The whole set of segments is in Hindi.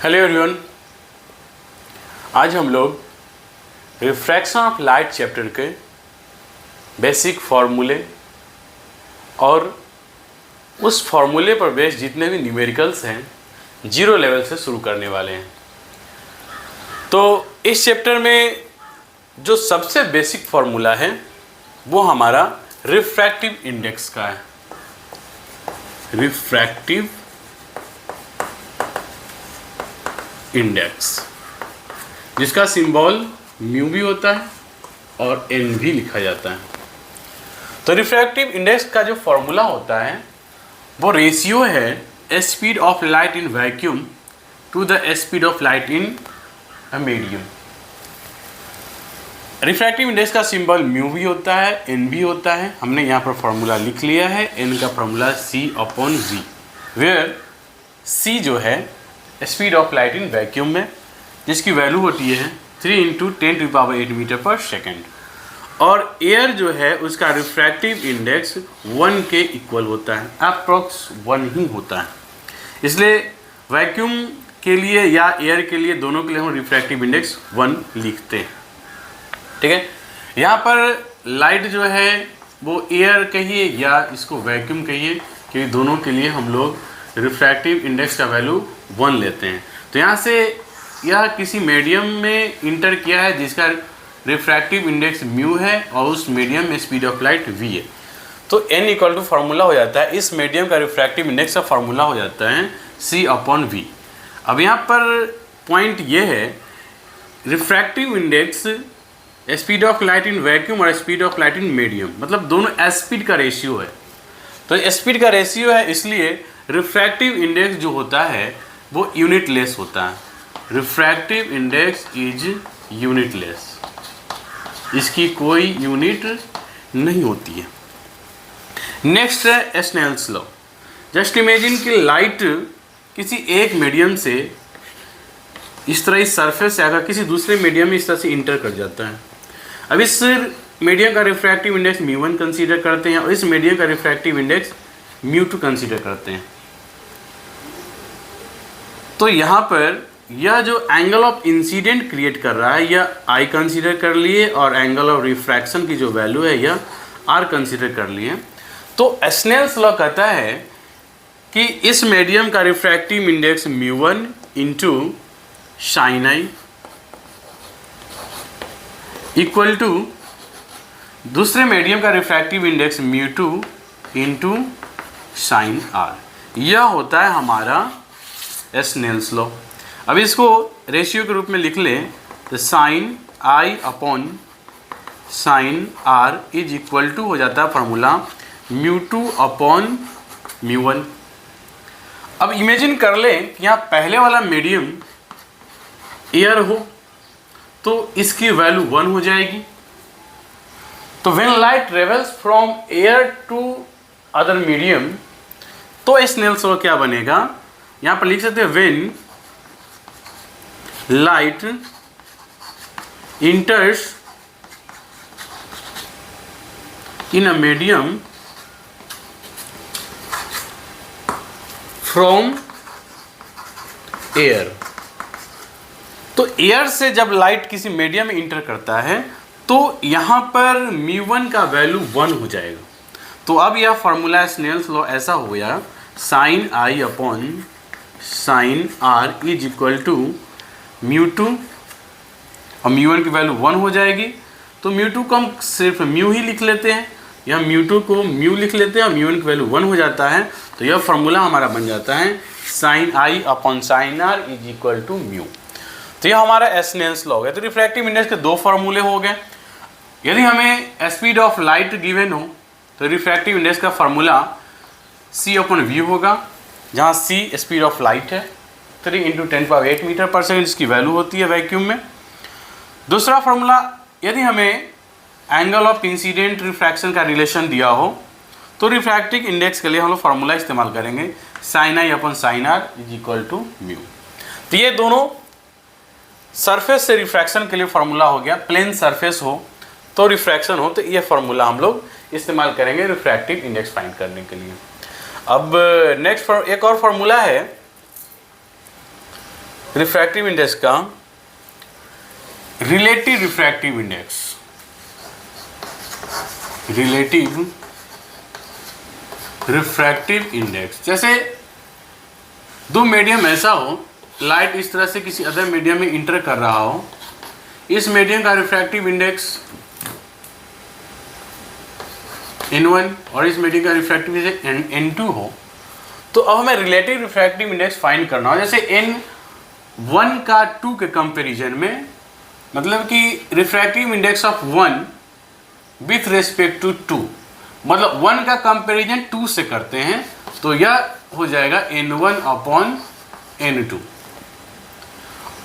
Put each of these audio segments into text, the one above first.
हेलो एवरीवन, आज हम लोग रिफ्रैक्शन ऑफ लाइट चैप्टर के बेसिक फार्मूले और उस फार्मूले पर बेस्ड जितने भी न्यूमेरिकल्स हैं जीरो लेवल से शुरू करने वाले हैं। तो इस चैप्टर में जो सबसे बेसिक फार्मूला है वो हमारा रिफ्रैक्टिव इंडेक्स का है। रिफ्रैक्टिव इंडेक्स जिसका सिंबल म्यू भी होता है और एन भी लिखा जाता है। तो रिफ्रैक्टिव इंडेक्स का जो फॉर्मूला होता है वो रेशियो है speed of light in vacuum to the speed of light in a medium. Refractive index का सिंबल म्यू भी होता है, एन भी होता है। हमने यहाँ पर फॉर्मूला लिख लिया है। एन का फॉर्मूला C/V, वेयर C जो है speed of light in vacuum में, जिसकी वैल्यू होती है 3 × 10⁸ मीटर पर सेकेंड, और एयर जो है उसका रिफ्रैक्टिव इंडेक्स 1 के इक्वल होता है, अप्रॉक्स 1 ही होता है। इसलिए वैक्यूम के लिए या एयर के लिए, दोनों के लिए हम रिफ्रैक्टिव इंडेक्स 1 लिखते हैं। ठीक है, यहाँ पर लाइट जो है वो एयर कहिए या इसको वैक्यूम कहिए, क्योंकि दोनों के लिए हम लोग रिफ्रैक्टिव इंडेक्स का वैल्यू 1 लेते हैं। तो यहाँ से यह किसी मीडियम में इंटर किया है जिसका रिफ्रैक्टिव इंडेक्स म्यू है और उस मीडियम में स्पीड ऑफ लाइट v है। तो n = फार्मूला हो जाता है, इस मीडियम का रिफ्रैक्टिव इंडेक्स का फार्मूला हो जाता है C/V। अब यहाँ पर पॉइंट ये है, refractive index speed of light in vacuum और speed of light in medium, मतलब दोनों स्पीड का रेशियो है। तो स्पीड का रेशियो है, इसलिए रिफ्रैक्टिव इंडेक्स जो होता है वो यूनिटलेस होता है। रिफ्रैक्टिव इंडेक्स इज यूनिटलेस, इसकी कोई यूनिट नहीं होती है। नेक्स्ट है स्नेल्स लॉ। जस्ट इमेजिन कि लाइट किसी एक मीडियम से इस तरह इस सरफेस से अगर किसी दूसरे मीडियम में इस तरह से इंटर कर जाता है। अब इस मीडियम का रिफ्रैक्टिव इंडेक्स μ1 कंसीडर करते हैं और इस मीडियम का रिफ्रैक्टिव इंडेक्स μ2 कंसीडर करते हैं। तो यहाँ पर यह जो एंगल ऑफ इंसिडेंट क्रिएट कर रहा है यह I कंसीडर कर लिए, और एंगल ऑफ रिफ्रैक्शन की जो वैल्यू है यह R कंसीडर कर लिए। तो स्नेल्स लॉ कहता है कि इस मीडियम का refractive index μ1 × sin I equal to दूसरे मीडियम का रिफ्रैक्टिव इंडेक्स μ2 × sin R। यह होता है हमारा स्नेल्स लॉ। अब इसको रेशियो के रूप में लिख लें तो sin I/sin R is equal to हो जाता है फार्मूला μ2/μ1। अब इमेजिन कर लें कि यहाँ पहले वाला मीडियम एयर हो तो इसकी वैल्यू 1 हो जाएगी। तो when light travels from air to other medium, तो स्नेल्स लॉ क्या बनेगा, यहाँ पर लिख सकते हैं when light enters in a medium from air. तो एयर से जब लाइट किसी मीडियम में इंटर करता है तो यहाँ पर μ1 का वैल्यू 1 हो जाएगा। तो अब यह फार्मूला स्नेल्स लॉ ऐसा हो गया, sin I/sin R is equal to μ2, और μ1 की वैल्यू 1 हो जाएगी। तो μ2 को हम सिर्फ म्यू ही लिख लेते हैं, या μ2 को म्यू लिख लेते हैं और μ1 की वैल्यू 1 हो जाता है। तो यह फार्मूला हमारा बन जाता है sin I/sin R is equal to mu. तो यह हमारा स्नेल्स लॉ है। तो रिफ्रैक्टिव इंडेक्स के 2 फार्मूले हो गए। यदि हमें स्पीड ऑफ लाइट गिवन हो तो रिफ्रैक्टिव इंडेक्स का फार्मूला C/V होगा, जहाँ C स्पीड ऑफ लाइट है, 3 × 10⁸ मीटर पर सेकेंड जिसकी वैल्यू होती है वैक्यूम में। दूसरा फार्मूला, यदि हमें एंगल ऑफ इंसिडेंट रिफ्रैक्शन का रिलेशन दिया हो तो रिफ्रैक्टिव इंडेक्स के लिए हम लोग फार्मूला इस्तेमाल करेंगे sin I/sin R is equal to mu. तो ये दोनों सरफेस से रिफ्रैक्शन के लिए फार्मूला हो गया। प्लेन सरफेस हो तो रिफ्रैक्शन हो तो ये फार्मूला हम लोग इस्तेमाल करेंगे रिफ्रैक्टिव इंडेक्स फाइंड करने के लिए। अब नेक्स्ट एक और फार्मूला है रिफ्रैक्टिव इंडेक्स का relative refractive index, relative refractive index, जैसे दो मीडियम ऐसा हो, लाइट इस तरह से किसी अदर मीडियम में इंटर कर रहा हो, इस मीडियम का रिफ्रैक्टिव इंडेक्स n1 और इस मीडियम का रिफ्रैक्टिव इंडेक्स n2 हो, तो अब हमें रिलेटिव रिफ्रैक्टिव इंडेक्स फाइंड करना हो। जैसे n1 का 2 के कंपैरिजन में, मतलब कि refractive index of 1 with respect to 2, मतलब 1 का कंपैरिजन 2 से करते हैं, तो यह हो जाएगा n1 अपॉन n2।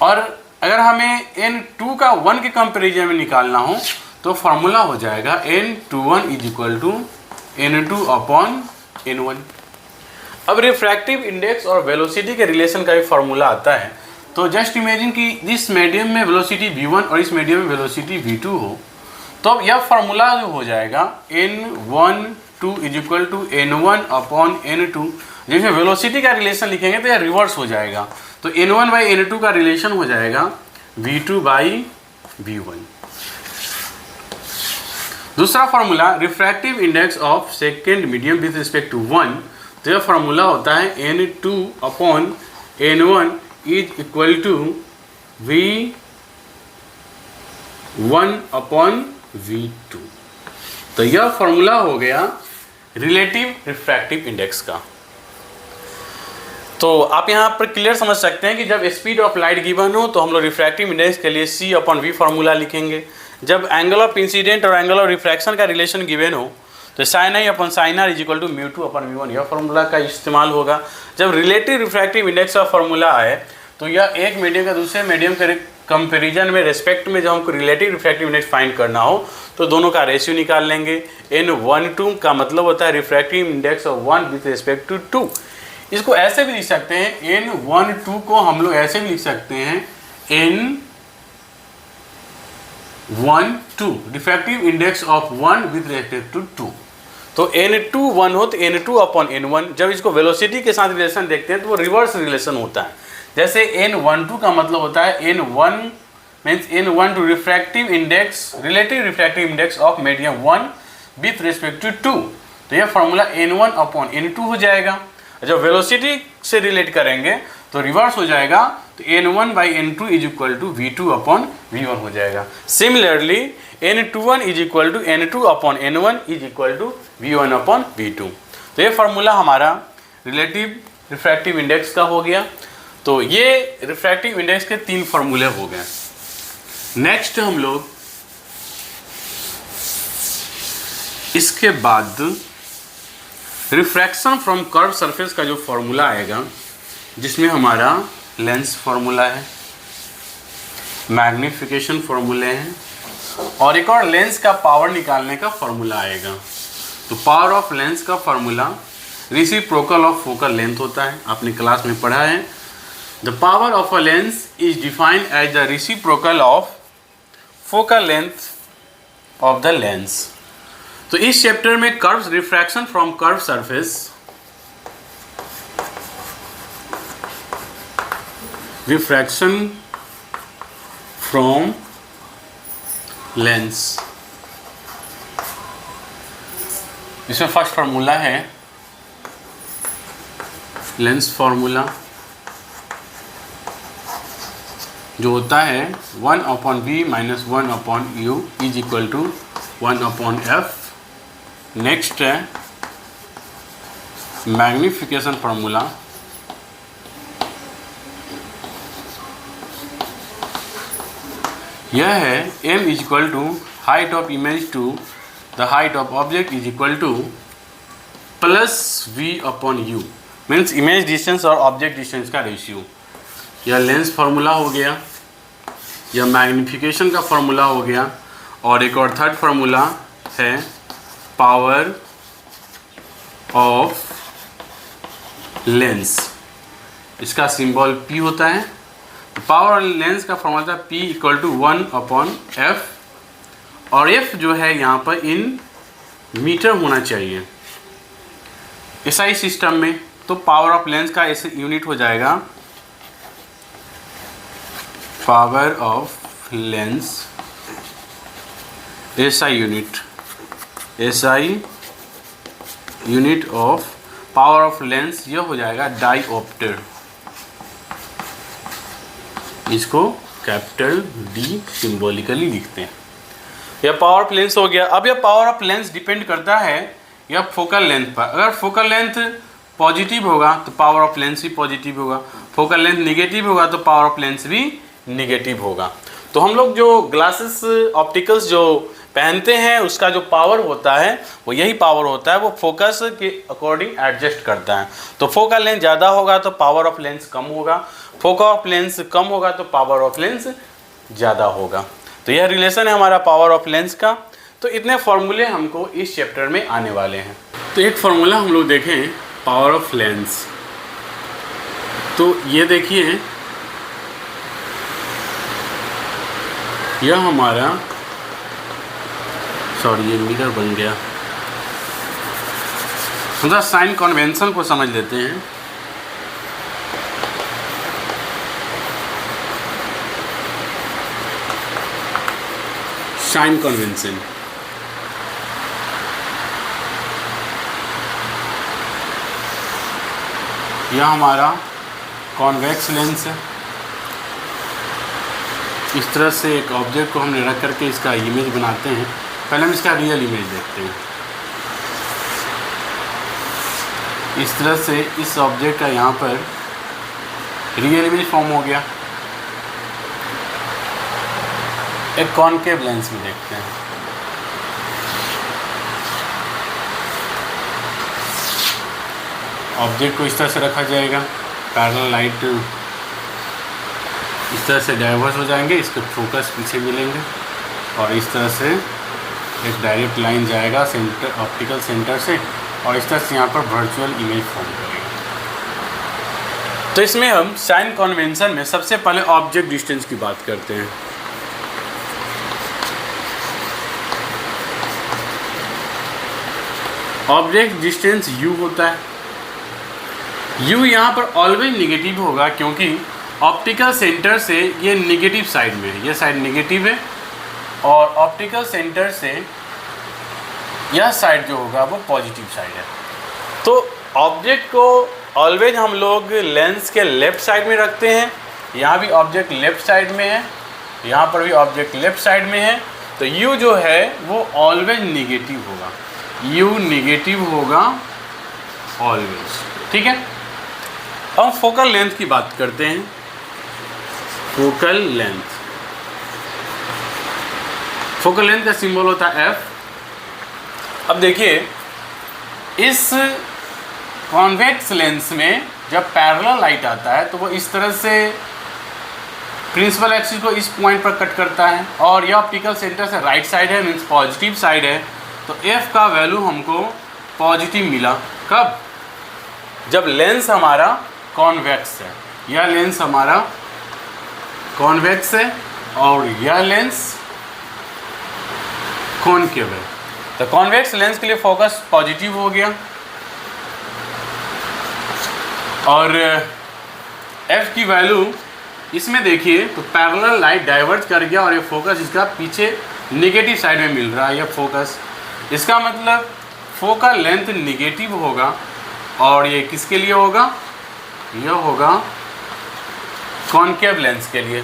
और अगर हमें n2 का 1 के कंपैरिजन में निकालना हो तो फॉर्मूला हो जाएगा n21 is equal to n2 upon n1। अब रिफ्रैक्टिव इंडेक्स और वेलोसिटी के रिलेशन का भी फॉर्मूला आता है। तो जस्ट इमेजिन कि जिस मीडियम में वेलोसिटी v1 और इस मीडियम में वेलोसिटी v2 हो, तो अब यह फॉर्मूला जो हो जाएगा n12 is equal to n1 upon n2। जिसमें वेलोसिटी का रिलेशन लिखेंगे तो यह रिवर्स हो जाएगा, तो n1 बाई n2 का रिलेशन हो जाएगा v2 बाई v1। दूसरा formula refractive index of second medium with respect to 1, तो यह फॉर्मूला होता है n2 upon n1 is equal to v1 upon v2। तो यह फॉर्मूला हो गया रिलेटिव रिफ्रैक्टिव इंडेक्स का। तो आप यहाँ पर क्लियर समझ सकते हैं कि जब स्पीड ऑफ लाइट गिवन हो तो हम लोग रिफ्रैक्टिव इंडेक्स के लिए c अपॉन v फार्मूला लिखेंगे। जब एंगल ऑफ इंसिडेंट और एंगल ऑफ रिफ्रैक्शन का रिलेशन गिवन हो तो sine I upon sine R is equal to mu two upon v1, यह फार्मूला का इस्तेमाल होगा। जब रिलेटिव रिफ्रैक्टिव इंडेक्स का फार्मूला आए तो यह एक मीडियम का दूसरे मीडियम के कंपेरिजन में रेस्पेक्ट में जब हमको रिलेटिव रिफ्रैक्टिव इंडेक्स फाइंड करना हो तो दोनों का रेशियो निकाल लेंगे। n12 का मतलब होता है refractive index of 1 with respect to 2। इसको ऐसे भी लिख सकते हैं, n12 को हम लोग ऐसे भी लिख सकते हैं n12 refractive index of 1 with respect to 2। तो n21 हो तो n2 अपॉन n1। जब इसको वेलोसिटी के साथ रिलेशन देखते हैं तो वो रिवर्स रिलेशन होता है। जैसे n12 का मतलब होता है n1 means n12 refractive index, relative refractive index of medium 1 with respect to 2, तो यह फॉर्मूला n1 अपॉन n2 हो जाएगा। जब वेलोसिटी से रिलेट करेंगे तो रिवर्स हो जाएगा, तो n1 by n2 is equal to v2 upon v1 हो जाएगा। Similarly n21 is equal to n2 upon n1 is equal to v1 upon v2। तो ये फार्मूला हमारा रिलेटिव रिफ्रैक्टिव इंडेक्स का हो गया। तो ये रिफ्रैक्टिव इंडेक्स के 3 फार्मूले हो गए। नेक्स्ट हम लोग इसके बाद रिफ्रैक्शन फ्रॉम कर्व सरफेस का जो फॉर्मूला आएगा, जिसमें हमारा लेंस फार्मूला है, मैग्नीफिकेशन फार्मूले हैं और एक और लेंस का पावर निकालने का फॉर्मूला आएगा। तो पावर ऑफ लेंस का formula reciprocal of focal length होता है, आपने क्लास में पढ़ा है। The power of a lens is defined as the reciprocal of focal length of the lens. तो इस चैप्टर में curves refraction from curve surface, refraction from lens, इसमें फर्स्ट फार्मूला है लेंस फार्मूला, जो होता है 1 upon v minus 1 upon u is equal to 1 upon F. Next है मैग्नीफिकेशन फार्मूला, यह है m is equal to height of image to the height of object is equal to plus v upon u, means image distance और ऑब्जेक्ट डिस्टेंस का रेशियो। यह लेंस फार्मूला हो गया, यह मैग्नीफिकेशन का फार्मूला हो गया, और एक और थर्ड फार्मूला है पावर ऑफ लेंस, इसका सिंबल P होता है। पावर ऑफ लेंस का formula P equal to 1 upon F, और F जो है यहाँ पर इन मीटर होना चाहिए SI सिस्टम में। तो पावर ऑफ लेंस का ऐसे यूनिट हो जाएगा power of lens SI unit of power of lens, यह हो जाएगा डाइऑप्टर। इसको कैपिटल D सिंबॉलिकली लिखते हैं। यह पावर ऑफ लेंस हो गया। अब यह पावर ऑफ लेंस डिपेंड करता है यह फोकल लेंथ पर। अगर फोकल लेंथ पॉजिटिव होगा तो पावर ऑफ लेंस भी पॉजिटिव होगा, फोकल लेंथ निगेटिव होगा तो पावर ऑफ लेंस भी निगेटिव होगा। तो हम लोग जो ग्लासेस ऑप्टिकल्स जो पहनते हैं उसका जो पावर होता है वो यही पावर होता है, वो फोकस के अकॉर्डिंग एडजस्ट करता है। तो फोकल लेंथ ज़्यादा होगा तो पावर ऑफ लेंस कम होगा, फोकल ऑफ लेंस कम होगा तो पावर ऑफ लेंस ज़्यादा होगा। तो यह रिलेशन है हमारा पावर ऑफ लेंस का। तो इतने फॉर्मूले हमको इस चैप्टर में आने वाले हैं। तो एक फार्मूला हम लोग देखें पावर ऑफ लेंस। तो ये देखिए, यह हमारा, सॉरी ये मिरर बन गया, हम साइन कन्वेंशन को समझ लेते हैं। साइन कन्वेंशन, यह हमारा कॉन्वेक्स लेंस है। इस तरह से एक ऑब्जेक्ट को हमने रख करके इसका इमेज बनाते हैं। पहले हम इसका रियल इमेज देखते हैं। इस तरह से इस ऑब्जेक्ट का यहाँ पर रियल इमेज फॉर्म हो गया। एक कॉनकेव लेंस में देखते हैं। ऑब्जेक्ट को इस तरह से रखा जाएगा, पैरेलल लाइट इस तरह से डाइवर्स हो जाएंगे, इसके फोकस पीछे मिलेंगे और इस तरह से एक डायरेक्ट लाइन जाएगा सेंटर, ऑप्टिकल सेंटर से, और इस तरह से यहाँ पर वर्चुअल इमेज फॉर्म करेगा। तो इसमें हम साइन कन्वेंशन में सबसे पहले ऑब्जेक्ट डिस्टेंस की बात करते हैं। ऑब्जेक्ट डिस्टेंस u होता है। u यहाँ पर ऑलवेज निगेटिव होगा क्योंकि ऑप्टिकल सेंटर से ये निगेटिव साइड में है, ये साइड निगेटिव है, और ऑप्टिकल सेंटर से यह साइड जो होगा वो पॉजिटिव साइड है। तो ऑब्जेक्ट को ऑलवेज हम लोग लेंस के लेफ़्ट साइड में रखते हैं। यहाँ भी ऑब्जेक्ट लेफ़्ट साइड में है, यहाँ पर भी ऑब्जेक्ट लेफ़्ट साइड में है। तो u जो है वो ऑलवेज निगेटिव होगा, u निगेटिव होगा ऑलवेज, ठीक है। अब हम फोकल लेंथ की बात करते हैं। फोकल लेंथ, फोकल लेंथ का सिंबल होता है F। अब देखिए, इस कॉन्वेक्स लेंस में जब पैरेलल लाइट आता है तो वो इस तरह से प्रिंसिपल एक्सिस को इस पॉइंट पर कट करता है, और यह ऑप्टिकल सेंटर से राइट साइड है, मीन्स पॉजिटिव साइड है। तो F का वैल्यू हमको पॉजिटिव मिला। कब? जब लेंस हमारा कॉन्वेक्स है। यह लेंस हमारा कॉन्वेक्स है और यह लेंस कॉनकेव है। तो कॉन्वेक्स लेंस के लिए फोकस पॉजिटिव हो गया, और F की वैल्यू इसमें देखिए तो पैरेलल लाइट डाइवर्ज कर गया और ये फोकस इसका पीछे निगेटिव साइड में मिल रहा है। यह फोकस, इसका मतलब फोकल लेंथ निगेटिव होगा, और ये किसके लिए होगा? यह होगा कॉनकेव लेंस के लिए।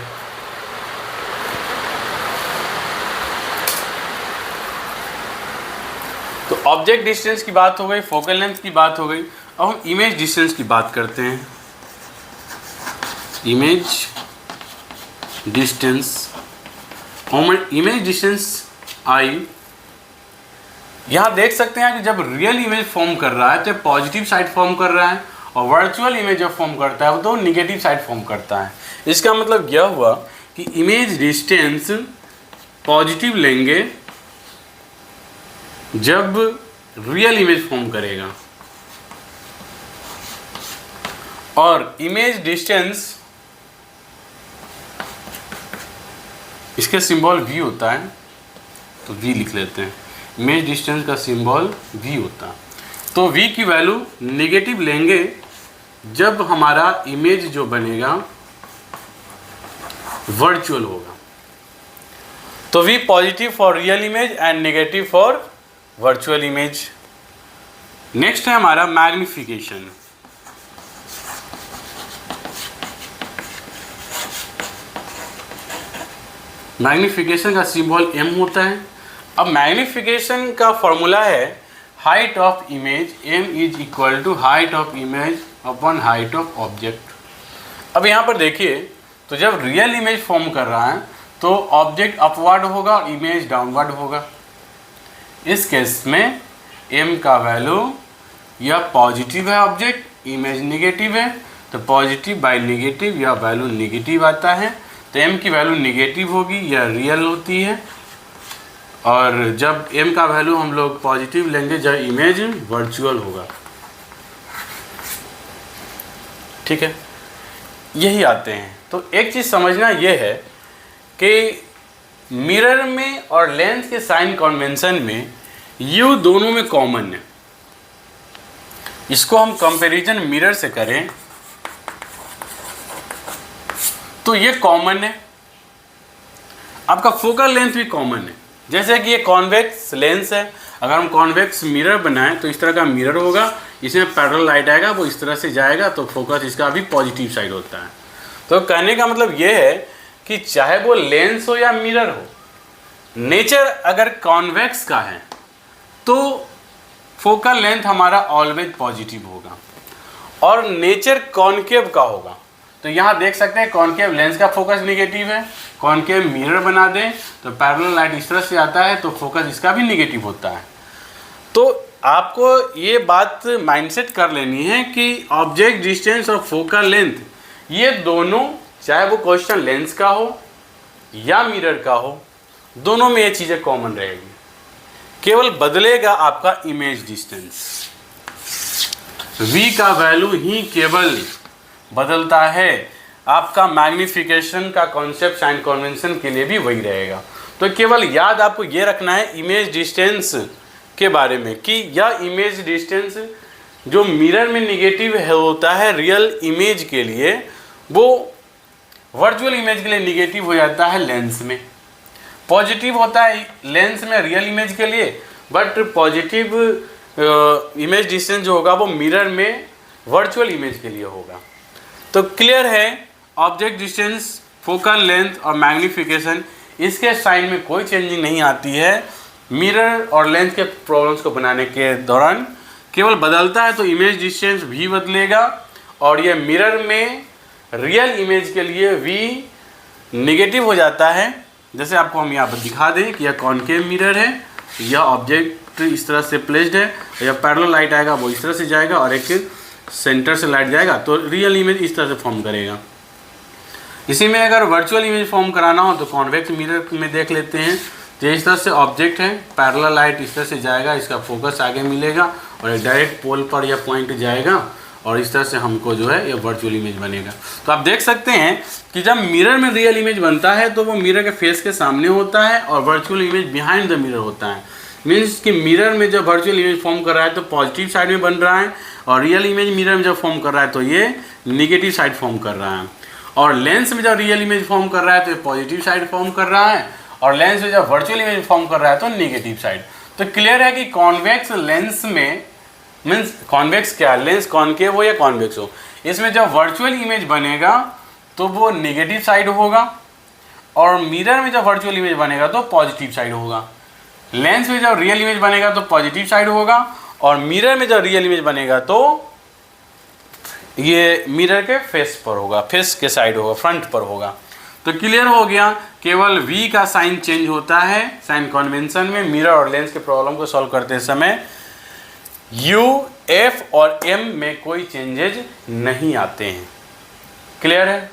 तो ऑब्जेक्ट डिस्टेंस की बात हो गई, फोकल लेंथ की बात हो गई। अब हम इमेज डिस्टेंस की बात करते हैं। इमेज डिस्टेंस, इमेज डिस्टेंस आई, यहाँ देख सकते हैं कि जब रियल इमेज फॉर्म कर रहा है तो पॉजिटिव साइड फॉर्म कर रहा है, और वर्चुअल इमेज जब फॉर्म करता है वो तो निगेटिव साइड फॉर्म करता है। इसका मतलब यह हुआ कि इमेज डिस्टेंस पॉजिटिव लेंगे जब रियल इमेज फॉर्म करेगा, और इमेज डिस्टेंस इसका सिंबल v होता है, तो v लिख लेते हैं। इमेज डिस्टेंस का सिंबल v होता है। तो v की वैल्यू नेगेटिव लेंगे जब हमारा इमेज जो बनेगा वर्चुअल होगा। तो V positive for real image and negative for virtual image. Next है हमारा मैग्निफिकेशन। मैग्निफिकेशन का सिंबल M होता है। अब मैग्निफिकेशन का फॉर्मूला है height of image, M is equal to height of image upon height of object. अब यहाँ पर देखिए, तो जब रियल इमेज फॉर्म कर रहा है तो ऑब्जेक्ट अपवर्ड होगा और इमेज डाउनवर्ड होगा। इस केस में M का वैल्यू या पॉजिटिव है, ऑब्जेक्ट इमेज नेगेटिव है, तो पॉजिटिव बाय नेगेटिव या वैल्यू नेगेटिव आता है। तो M की वैल्यू नेगेटिव होगी या रियल होती है, और जब M का वैल्यू हम लोग पॉजिटिव लेंगे जब इमेज वर्चुअल होगा। ठीक है, यही आते हैं। तो एक चीज़ समझना यह है कि मिरर में और लेंस के साइन कन्वेंशन में U दोनों में कॉमन है। इसको हम कंपैरिजन मिरर से करें तो ये कॉमन है। आपका फोकल लेंथ भी कॉमन है। जैसे कि ये कॉन्वेक्स लेंस है, अगर हम कॉन्वेक्स मिरर बनाएं तो इस तरह का मिरर होगा, इसमें पैरेलल लाइट आएगा, वो इस तरह से जाएगा, तो फोकस इसका भी पॉजिटिव साइड होता है। तो कहने का मतलब ये है कि चाहे वो लेंस हो या मिरर हो, नेचर अगर कॉन्वेक्स का है तो फोकल लेंथ हमारा ऑलवेज पॉजिटिव होगा, और नेचर कॉनकेव का होगा। तो यहाँ देख सकते हैं कॉनकेव लेंस का फोकस नेगेटिव है, कॉनकेव मिरर बना दें तो पैरेलल लाइट इस तरह से आता है, तो फोकस इसका भी नेगेटिव होता है। तो आपको ये बात माइंडसेट कर लेनी है कि ऑब्जेक्ट डिस्टेंस और फोकल लेंथ, ये दोनों, चाहे वो क्वेश्चन लेंस का हो या मिरर का हो, दोनों में ये चीज़ें कॉमन रहेगी। केवल बदलेगा आपका इमेज डिस्टेंस। V का वैल्यू ही केवल बदलता है। आपका मैग्निफिकेशन का कॉन्सेप्ट साइन कन्वेंशन के लिए भी वही रहेगा। तो केवल याद आपको ये रखना है इमेज डिस्टेंस के बारे में कि यह इमेज डिस्टेंस जो मिरर में निगेटिव होता है रियल इमेज के लिए, वो वर्चुअल इमेज के लिए निगेटिव हो जाता है लेंस में। पॉजिटिव होता है लेंस में रियल इमेज के लिए, बट पॉजिटिव इमेज डिस्टेंस जो होगा वो मिरर में वर्चुअल इमेज के लिए होगा। तो क्लियर है, ऑब्जेक्ट डिस्टेंस, फोकल लेंथ और मैग्निफिकेशन, इसके साइन में कोई चेंजिंग नहीं आती है। मिरर और लेंस के प्रॉब्लम्स को बनाने के दौरान केवल बदलता है तो इमेज डिस्टेंस भी बदलेगा, और ये मिरर में रियल इमेज के लिए V नेगेटिव हो जाता है। जैसे आपको हम यहाँ पर दिखा दें कि यह कॉनकेव मिरर है, यह ऑब्जेक्ट इस तरह से प्लेस्ड है, यह पैरेलल लाइट आएगा वो इस तरह से जाएगा, और एक सेंटर से लाइट जाएगा, तो रियल इमेज इस तरह से फॉर्म करेगा। इसी में अगर वर्चुअल इमेज फॉर्म कराना हो तो कॉन्वेक्स मिरर में देख लेते हैं। तो इस तरह से ऑब्जेक्ट है, पैरेलल लाइट इस तरह से जाएगा, इसका फोकस आगे मिलेगा और एक डायरेक्ट पोल पर या पॉइंट जाएगा, और इस तरह से हमको जो है ये वर्चुअल इमेज बनेगा। तो आप देख सकते हैं कि जब मिरर में रियल इमेज बनता है तो वो मिरर के फेस के सामने होता है, और virtual image behind the mirror होता है। मीन्स कि मिरर में जब वर्चुअल इमेज फॉर्म कर रहा है तो पॉजिटिव साइड में बन रहा है, और रियल इमेज मिरर में जब फॉर्म कर रहा है तो ये निगेटिव साइड फॉर्म कर रहा है, और लेंस में जब रियल इमेज फॉर्म कर रहा है तो ये पॉजिटिव साइड फॉर्म कर रहा है, और लेंस में जब वर्चुअल इमेज फॉर्म कर रहा है तो निगेटिव साइड। तो क्लियर है कि कॉन्वेक्स लेंस में, मीन्स कॉन्वेक्स क्या, लेंस कॉनकेव हो या कॉन्वेक्स हो, इसमें जब वर्चुअल इमेज बनेगा तो वो निगेटिव साइड होगा, और मिरर में जब वर्चुअल इमेज बनेगा तो पॉजिटिव साइड होगा। लेंस में जब रियल इमेज बनेगा तो पॉजिटिव साइड होगा, और मिरर में जब रियल इमेज बनेगा तो ये मिरर के फेस पर होगा, फेस के साइड होगा, फ्रंट पर होगा। तो क्लियर हो गया, केवल V का साइन चेंज होता है साइन कन्वेंशन में मिरर और लेंस के प्रॉब्लम को सॉल्व करते समय। U, F और M में कोई चेंजेज नहीं आते हैं। क्लियर है।